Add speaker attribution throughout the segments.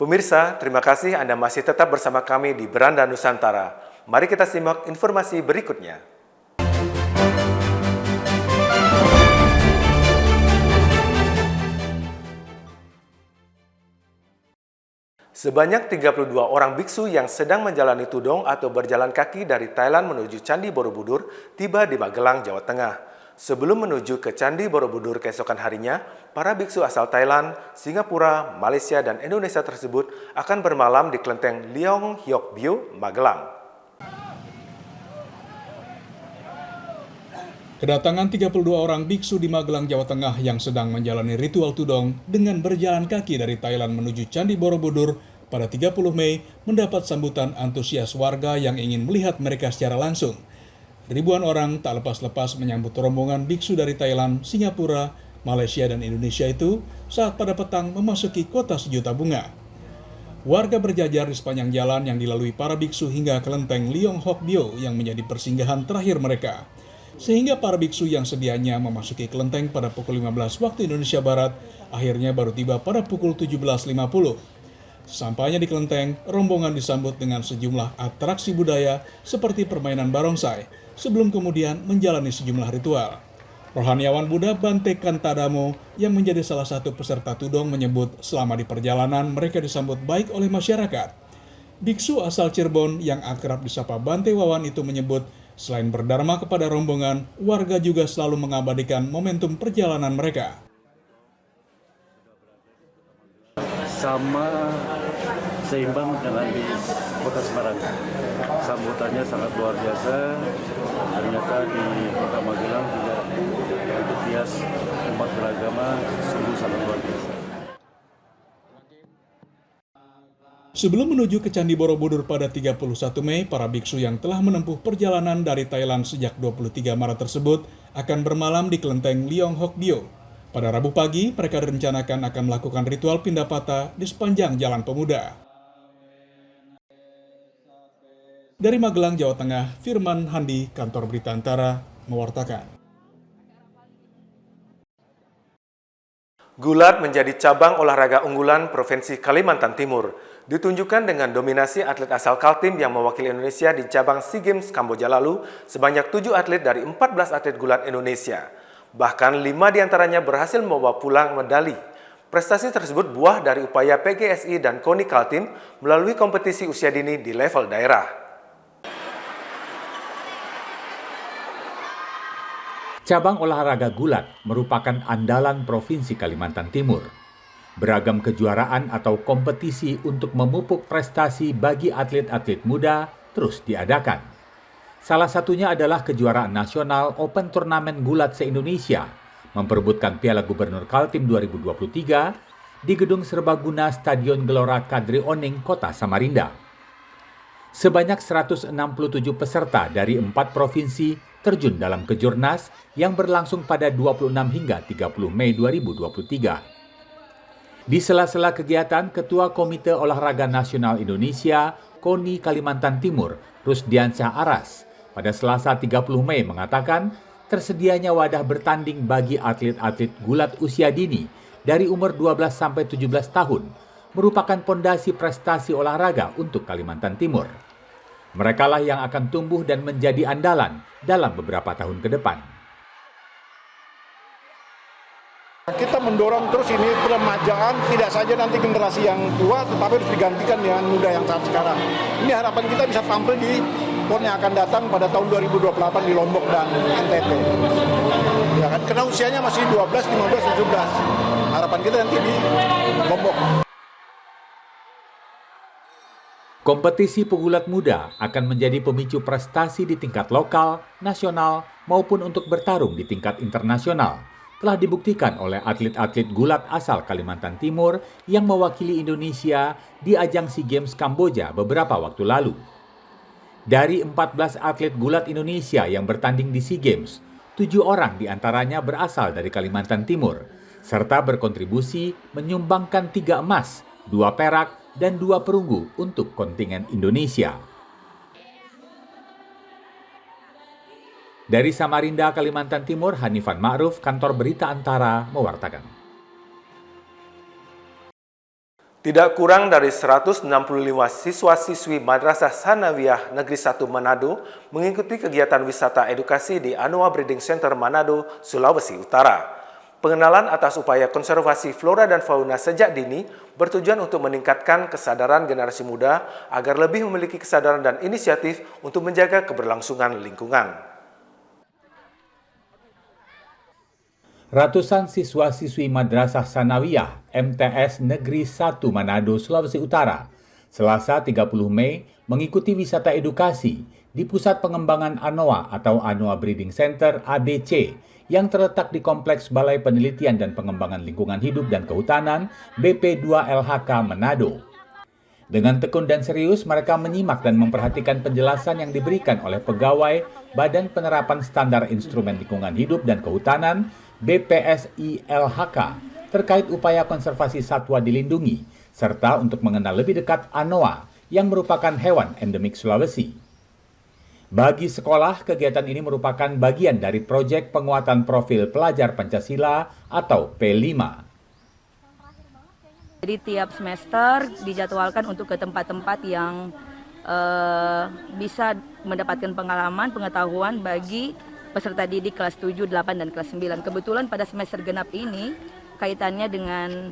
Speaker 1: Pemirsa, terima kasih Anda masih tetap bersama kami di Beranda Nusantara. Mari kita simak informasi berikutnya. Sebanyak 32 orang biksu yang sedang menjalani tudong atau berjalan kaki dari Thailand menuju Candi Borobudur tiba di Magelang, Jawa Tengah. Sebelum menuju ke Candi Borobudur keesokan harinya, para biksu asal Thailand, Singapura, Malaysia, dan Indonesia tersebut akan bermalam di kelenteng Leong Hyok Bio, Magelang.
Speaker 2: Kedatangan 32 orang biksu di Magelang, Jawa Tengah yang sedang menjalani ritual tudong dengan berjalan kaki dari Thailand menuju Candi Borobudur pada 30 Mei mendapat sambutan antusias warga yang ingin melihat mereka secara langsung. Ribuan orang tak lepas-lepas menyambut rombongan biksu dari Thailand, Singapura, Malaysia, dan Indonesia itu saat pada petang memasuki kota sejuta bunga. Warga berjajar di sepanjang jalan yang dilalui para biksu hingga kelenteng Leong Hyok Bio yang menjadi persinggahan terakhir mereka. Sehingga para biksu yang sedianya memasuki kelenteng pada pukul 15 waktu Indonesia Barat, akhirnya baru tiba pada pukul 17.50. Sampainya di kelenteng, rombongan disambut dengan sejumlah atraksi budaya seperti permainan barongsai, sebelum kemudian menjalani sejumlah ritual. Rohaniawan Buddha Bante Kantadamo yang menjadi salah satu peserta tudong menyebut selama di perjalanan mereka disambut baik oleh masyarakat. Biksu asal Cirebon yang akrab disapa Bante Wawan itu menyebut selain berdharma kepada rombongan, warga juga selalu mengabadikan momentum perjalanan mereka.
Speaker 3: Sama seimbang dengan di Kota Semarang. Sambutannya sangat luar biasa. Ternyata di Kota Magelang juga antusias umat beragama sungguh sangat luar biasa.
Speaker 2: Sebelum menuju ke Candi Borobudur pada 31 Mei, para biksu yang telah menempuh perjalanan dari Thailand sejak 23 Maret tersebut akan bermalam di kelenteng Leong Hyok Bio. Pada Rabu pagi, mereka direncanakan akan melakukan ritual pindah patah di sepanjang Jalan Pemuda. Dari Magelang, Jawa Tengah, Firman Handi, Kantor Berita Antara, mewartakan.
Speaker 1: Gulat menjadi cabang olahraga unggulan Provinsi Kalimantan Timur, ditunjukkan dengan dominasi atlet asal Kaltim yang mewakili Indonesia di cabang SEA Games Kamboja lalu, sebanyak 7 atlet dari 14 atlet gulat Indonesia. Bahkan 5 diantaranya berhasil membawa pulang medali. Prestasi tersebut buah dari upaya PGSI dan KONI Kaltim melalui kompetisi usia dini di level daerah.
Speaker 4: Cabang olahraga gulat merupakan andalan Provinsi Kalimantan Timur. Beragam kejuaraan atau kompetisi untuk memupuk prestasi bagi atlet-atlet muda terus diadakan. Salah satunya adalah kejuaraan nasional Open Turnamen Gulat se-Indonesia, memperebutkan Piala Gubernur Kaltim 2023 di Gedung Serbaguna Stadion Gelora Kadri Oning, Kota Samarinda. Sebanyak 167 peserta dari 4 provinsi terjun dalam kejurnas yang berlangsung pada 26 hingga 30 Mei 2023. Di sela-sela kegiatan, Ketua Komite Olahraga Nasional Indonesia, KONI Kalimantan Timur, Rusdiansyah Aras, pada Selasa 30 Mei mengatakan tersedianya wadah bertanding bagi atlet-atlet gulat usia dini dari umur 12 sampai 17 tahun merupakan pondasi prestasi olahraga untuk Kalimantan Timur. Merekalah yang akan tumbuh dan menjadi andalan dalam beberapa tahun ke depan.
Speaker 5: Kita mendorong terus ini peremajaan, tidak saja nanti generasi yang tua, tetapi harus digantikan dengan muda yang saat sekarang. Ini harapan kita bisa tampil di PON yang akan datang pada tahun 2028 di Lombok dan NTT. Ya kan, karena usianya masih 12, 15, 17. Harapan kita nanti di Lombok.
Speaker 4: Kompetisi pegulat muda akan menjadi pemicu prestasi di tingkat lokal, nasional, maupun untuk bertarung di tingkat internasional. Telah dibuktikan oleh atlet-atlet gulat asal Kalimantan Timur yang mewakili Indonesia di ajang SEA Games Kamboja beberapa waktu lalu. Dari 14 atlet gulat Indonesia yang bertanding di SEA Games, 7 orang diantaranya berasal dari Kalimantan Timur, serta berkontribusi menyumbangkan 3 emas, 2 perak, dan 2 perunggu untuk kontingen Indonesia. Dari Samarinda, Kalimantan Timur, Hanifan Ma'ruf, Kantor Berita Antara, mewartakan.
Speaker 1: Tidak kurang dari 165 siswa-siswi Madrasah Sanawiyah Negeri 1 Manado mengikuti kegiatan wisata edukasi di Anoa Breeding Center Manado, Sulawesi Utara. Pengenalan atas upaya konservasi flora dan fauna sejak dini bertujuan untuk meningkatkan kesadaran generasi muda agar lebih memiliki kesadaran dan inisiatif untuk menjaga keberlangsungan lingkungan.
Speaker 4: Ratusan siswa-siswi Madrasah Sanawiyah MTS Negeri 1 Manado, Sulawesi Utara, Selasa 30 Mei mengikuti wisata edukasi di Pusat Pengembangan Anoa atau Anoa Breeding Center ABC yang terletak di Kompleks Balai Penelitian dan Pengembangan Lingkungan Hidup dan Kehutanan BP2LHK Manado. Dengan tekun dan serius, mereka menyimak dan memperhatikan penjelasan yang diberikan oleh pegawai Badan Penerapan Standar Instrumen Lingkungan Hidup dan Kehutanan BPSI-LHK terkait upaya konservasi satwa dilindungi, serta untuk mengenal lebih dekat Anoa yang merupakan hewan endemik Sulawesi. Bagi sekolah, kegiatan ini merupakan bagian dari proyek penguatan profil pelajar Pancasila atau P5.
Speaker 6: Jadi tiap semester dijadwalkan untuk ke tempat-tempat yang bisa mendapatkan pengalaman, pengetahuan bagi peserta didik kelas 7, 8, dan kelas 9. Kebetulan pada semester genap ini kaitannya dengan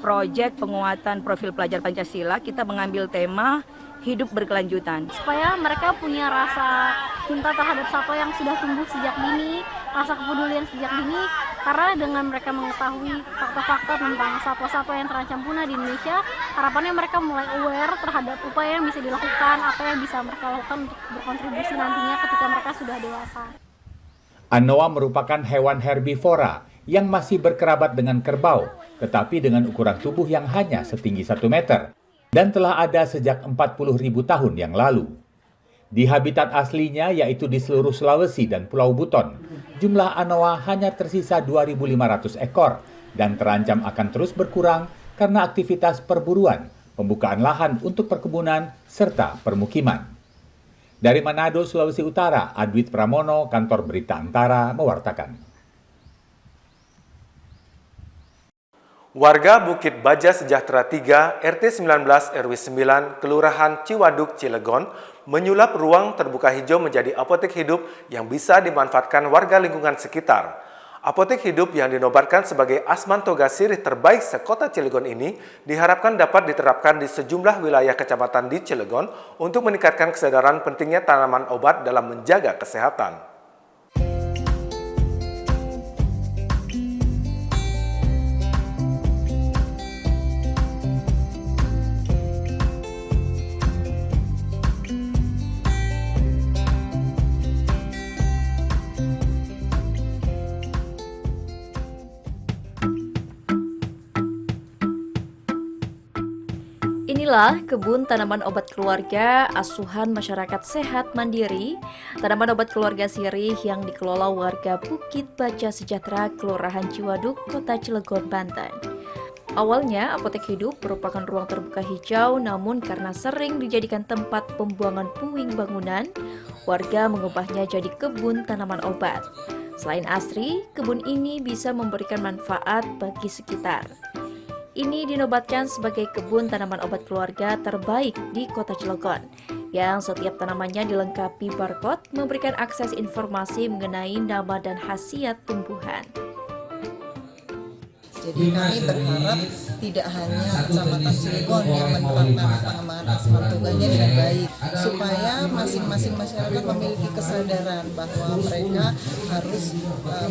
Speaker 6: proyek penguatan profil pelajar Pancasila, kita mengambil tema hidup berkelanjutan.
Speaker 7: Supaya mereka punya rasa cinta terhadap satwa yang sudah tumbuh sejak dini, rasa kepedulian sejak dini, karena dengan mereka mengetahui fakta-fakta tentang satwa-satwa yang terancam punah di Indonesia, harapannya mereka mulai aware terhadap upaya yang bisa dilakukan, apa yang bisa mereka lakukan untuk berkontribusi nantinya ketika mereka sudah dewasa.
Speaker 4: Anoa merupakan hewan herbivora yang masih berkerabat dengan kerbau, tetapi dengan ukuran tubuh yang hanya setinggi 1 meter, dan telah ada sejak 40.000 tahun yang lalu. Di habitat aslinya, yaitu di seluruh Sulawesi dan Pulau Buton, jumlah Anoa hanya tersisa 2.500 ekor, dan terancam akan terus berkurang karena aktivitas perburuan, pembukaan lahan untuk perkebunan, serta permukiman. Dari Manado, Sulawesi Utara, Adwit Pramono, Kantor Berita Antara, mewartakan.
Speaker 1: Warga Bukit Baja Sejahtera 3, RT 19 RW 9, Kelurahan Ciwaduk, Cilegon, menyulap ruang terbuka hijau menjadi apotek hidup yang bisa dimanfaatkan warga lingkungan sekitar. Apotek hidup yang dinobatkan sebagai Asman Toga Sirih terbaik sekota Cilegon ini diharapkan dapat diterapkan di sejumlah wilayah kecamatan di Cilegon untuk meningkatkan kesadaran pentingnya tanaman obat dalam menjaga kesehatan.
Speaker 8: Inilah kebun tanaman obat keluarga asuhan masyarakat sehat mandiri, tanaman obat keluarga sirih yang dikelola warga Bukit Baja Sejahtera, Kelurahan Ciwaduk, Kota Cilegon, Banten. Awalnya, apotek hidup merupakan ruang terbuka hijau, namun karena sering dijadikan tempat pembuangan puing bangunan, warga mengubahnya jadi kebun tanaman obat. Selain asri, kebun ini bisa memberikan manfaat bagi sekitar. Ini dinobatkan sebagai kebun tanaman obat keluarga terbaik di Kota Cilegon, yang setiap tanamannya dilengkapi barcode memberikan akses informasi mengenai nama dan khasiat tumbuhan.
Speaker 9: Jadi kami berharap tidak hanya Kecamatan Cilegon yang menerapkan pengembangan Asman Toganya dengan baik, supaya masing-masing masyarakat memiliki kesadaran bahwa mereka harus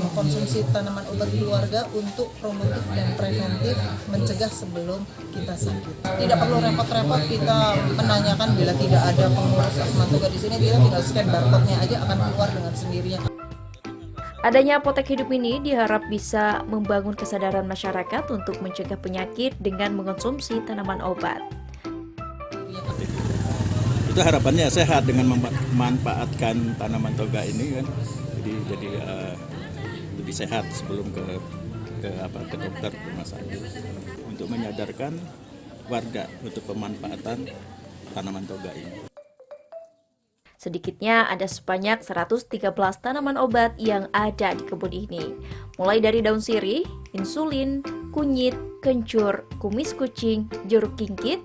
Speaker 9: mengkonsumsi tanaman obat keluarga untuk promotif dan preventif, mencegah sebelum kita sakit. Tidak perlu repot-repot kita menanyakan bila tidak ada pengurus Asman Toga di sini, kita tinggal scan barcode-nya aja akan keluar dengan sendirinya.
Speaker 8: Adanya apotek hidup ini diharap bisa membangun kesadaran masyarakat untuk mencegah penyakit dengan mengonsumsi tanaman obat.
Speaker 10: Itu harapannya sehat dengan memanfaatkan tanaman toga ini kan, jadi lebih sehat sebelum ke dokter rumah sakit, untuk menyadarkan warga untuk pemanfaatan tanaman toga ini.
Speaker 8: Sedikitnya ada sebanyak 113 tanaman obat yang ada di kebun ini, mulai dari daun sirih, insulin, kunyit, kencur, kumis kucing, jeruk kingkit,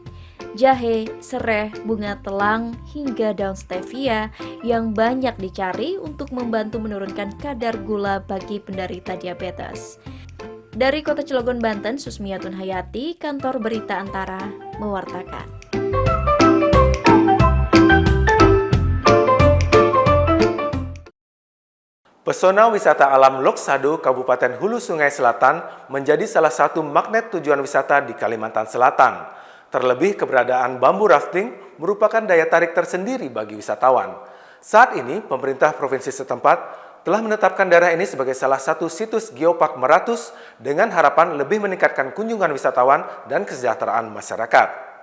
Speaker 8: jahe, sereh, bunga telang, hingga daun stevia yang banyak dicari untuk membantu menurunkan kadar gula bagi penderita diabetes. Dari Kota Cilegon, Banten, Susmiatun Hayati, Kantor Berita Antara, mewartakan.
Speaker 1: Pesona wisata alam Lok Sado, Kabupaten Hulu Sungai Selatan menjadi salah satu magnet tujuan wisata di Kalimantan Selatan. Terlebih keberadaan bambu rafting merupakan daya tarik tersendiri bagi wisatawan. Saat ini, pemerintah provinsi setempat telah menetapkan daerah ini sebagai salah satu situs geopark Meratus dengan harapan lebih meningkatkan kunjungan wisatawan dan kesejahteraan masyarakat.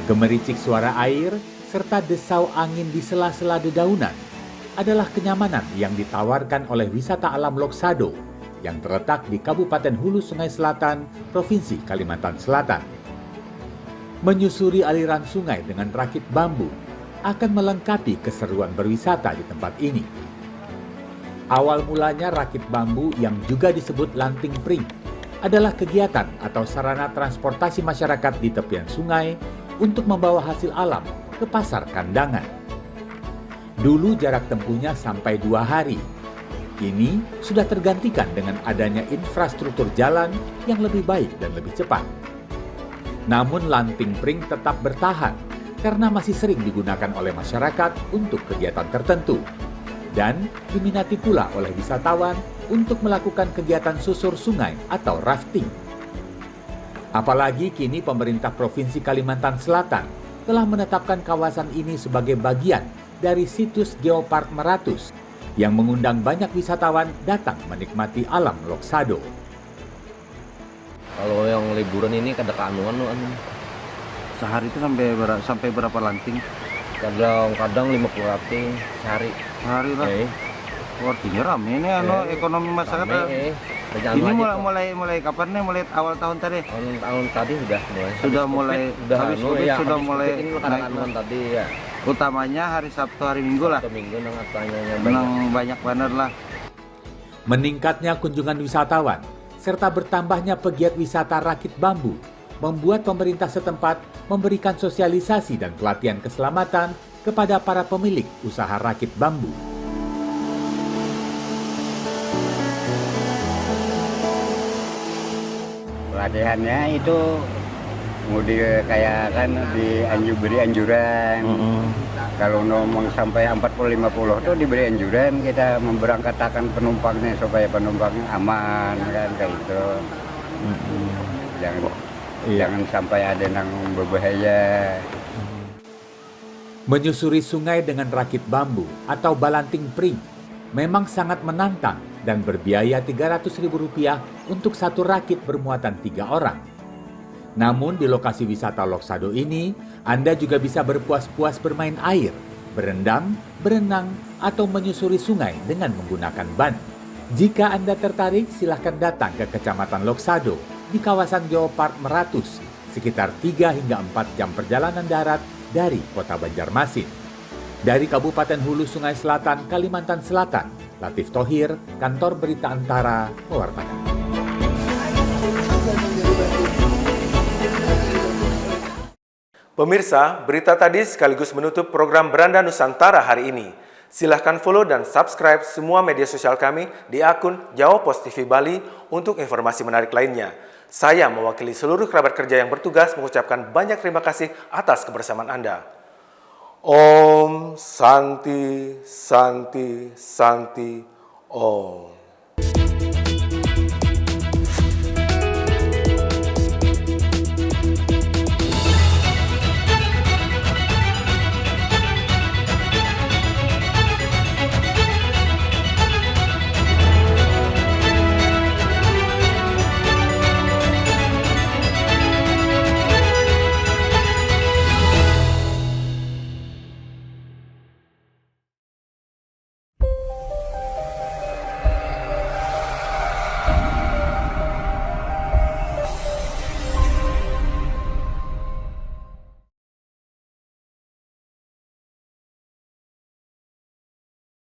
Speaker 4: Gemericik suara air serta desau angin di sela-sela dedaunan adalah kenyamanan yang ditawarkan oleh wisata alam Lok Sado yang terletak di Kabupaten Hulu Sungai Selatan, Provinsi Kalimantan Selatan. Menyusuri aliran sungai dengan rakit bambu akan melengkapi keseruan berwisata di tempat ini. Awal mulanya rakit bambu yang juga disebut lanting pring adalah kegiatan atau sarana transportasi masyarakat di tepian sungai untuk membawa hasil alam ke pasar kandangan. Dulu jarak tempuhnya sampai 2 hari. Kini sudah tergantikan dengan adanya infrastruktur jalan yang lebih baik dan lebih cepat. Namun lanting pring tetap bertahan karena masih sering digunakan oleh masyarakat untuk kegiatan tertentu dan diminati pula oleh wisatawan untuk melakukan kegiatan susur sungai atau rafting. Apalagi kini pemerintah Provinsi Kalimantan Selatan telah menetapkan kawasan ini sebagai bagian dari situs Geopark Meratus yang mengundang banyak wisatawan datang menikmati alam Lok Sado.
Speaker 11: Kalau yang liburan ini kadang-kadang
Speaker 3: Sehari itu sampai berapa lanting?
Speaker 11: kadang 50 lanting sehari.
Speaker 3: Sehari lah. Artinya rame ini ekonomi masyarakat. Ini mulai kapan nih? Mulai awal tahun tadi?
Speaker 11: Tahun tadi sudah mulai.
Speaker 3: Habis COVID sudah mulai
Speaker 11: naik tadi ya.
Speaker 3: Utamanya hari Sabtu, hari Minggu lah.
Speaker 11: Minggu
Speaker 3: Banyak banget lah.
Speaker 4: Meningkatnya kunjungan wisatawan serta bertambahnya pegiat wisata rakit bambu membuat pemerintah setempat memberikan sosialisasi dan pelatihan keselamatan kepada para pemilik usaha rakit bambu.
Speaker 12: Pelatihannya itu kayak kan beri anjuran. Kalau ngomong sampai 40-50 itu diberi anjuran, kita memberangkatkan penumpangnya supaya penumpangnya aman kan kayak gitu. Jangan sampai ada yang berbahaya.
Speaker 4: Menyusuri sungai dengan rakit bambu atau balanting pring memang sangat menantang dan berbiaya Rp300.000 untuk satu rakit bermuatan 3 orang. Namun di lokasi wisata Lok Sado ini, Anda juga bisa berpuas-puas bermain air, berendam, berenang, atau menyusuri sungai dengan menggunakan ban. Jika Anda tertarik, silahkan datang ke Kecamatan Lok Sado di kawasan Geopark Meratus, sekitar 3 hingga 4 jam perjalanan darat dari kota Banjarmasin. Dari Kabupaten Hulu Sungai Selatan, Kalimantan Selatan, Latif Thohir, Kantor Berita Antara, mewartakan.
Speaker 1: Pemirsa, berita tadi sekaligus menutup program Beranda Nusantara hari ini. Silahkan follow dan subscribe semua media sosial kami di akun Jawa Post TV Bali untuk informasi menarik lainnya. Saya mewakili seluruh kerabat kerja yang bertugas mengucapkan banyak terima kasih atas kebersamaan Anda. Om Santi Santi Santi Om.